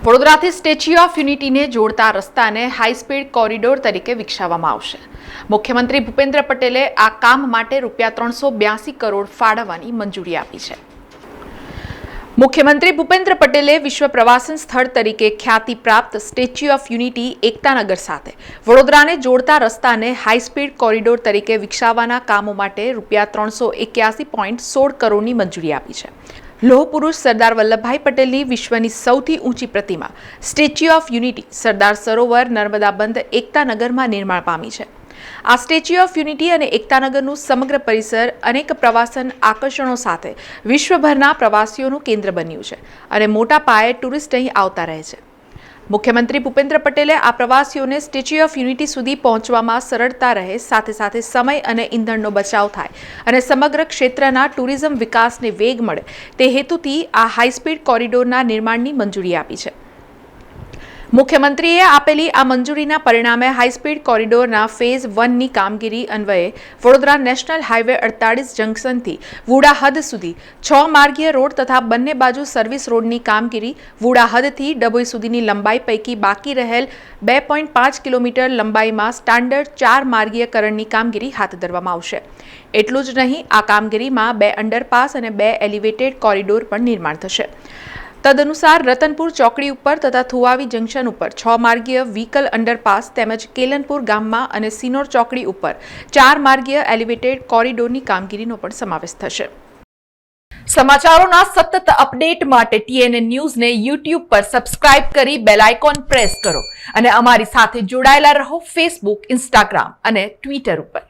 વડોદરાથી statue of યુનિટીને જોડતા રસ્તાને હાઈ સ્પીડ કોરિડોર તરીકે વિકસાવવામાં આવશે। મુખ્યમંત્રી ભૂપેન્દ્ર પટેલે આ કામ માટે ₹382 કરોડ ફાળવવાની મંજૂરી આપી છે। મુખ્યમંત્રી ભૂપેન્દ્ર પટેલે વિશ્વ પ્રવાસન સ્થળ તરીકે ખ્યાતિ પ્રાપ્ત સ્ટેચ્યુ ઓફ યુનિટી એકતાનગર સાથે વડોદરાને જોડતા રસ્તાને હાઈ સ્પીડ કોરિડોર તરીકે વિકસાવવાના કામો માટે ₹381.16 કરોડની મંજૂરી આપી છે। લોહ પુરુષ સરદાર વલ્લભભાઈ પટેલની વિશ્વની સૌથી ઊંચી પ્રતિમા statue of unity Sardar Sarovar Narmada બંધ એકતાનગરમાં નિર્માણ પામી છે। આ સ્ટેચ્યુ ઓફ યુનિટી અને એકતાનગરનું સમગ્ર પરિસર અનેક પ્રવાસન આકર્ષણો સાથે વિશ્વભરના પ્રવાસીઓનું કેન્દ્ર બન્યું છે અને મોટા પાયે ટુરિસ્ટ અહીં આવતા રહે છે। મુખ્યમંત્રી ભૂપેન્દ્ર પટેલે આ પ્રવાસીઓને સ્ટેચ્યુ ઓફ યુનિટી સુધી પહોંચવામાં સરળતા રહે, સાથે સાથે સમય અને ઇંધણનો બચાવ થાય અને સમગ્ર ક્ષેત્રના ટુરિઝમ વિકાસને વેગ મળે તે હેતુથી આ હાઈ સ્પીડ કોરિડોરના નિર્માણની મંજૂરી આપી છે। મુખ્યમંત્રીએ આપેલી આ મંજૂરીના પરિણામે હાઈ સ્પીડ કોરિડોરના ફેઝ 1ની કામગીરી અન્વયે વડોદરા નેશનલ હાઈવે 48 જંકશનથી વુડા હદ સુધી 6 માર્ગીય રોડ તથા બંને બાજુ સર્વિસ રોડની કામગીરી, વુડા હદથી ડભોઈ સુધીની લંબાઈ પૈકી બાકી રહેલ 2.5 કિલોમીટર લંબાઈમાં સ્ટાન્ડર્ડ 4 માર્ગીયકરણની કામગીરી હાથ ધરવામાં આવશે। એટલું જ નહીં, આ કામગીરીમાં 2 અંડરપાસ અને 2 એલિવેટેડ કોરિડોર પણ નિર્માણ થશે। તદનુસાર રતનપુર ચોકડી ઉપર તથા થુવાવી જંકશન ઉપર 6 માર્ગીય વ્હીકલ અંડરપાસ તેમજ કેલનપુર ગામમાં અને સિનોર ચોકડી ઉપર 4 માર્ગીય એલિવેટેડ કોરિડોરની કામગીરીનો પણ સમાવેશ થશે। સમાચારોના સતત અપડેટ માટે TNN ન્યૂઝને YouTube પર સબસ્ક્રાઇબ કરી બેલ આઇકોન પ્રેસ કરો અને અમારી સાથે જોડાયેલા રહો Facebook, Instagram અને Twitter ઉપર।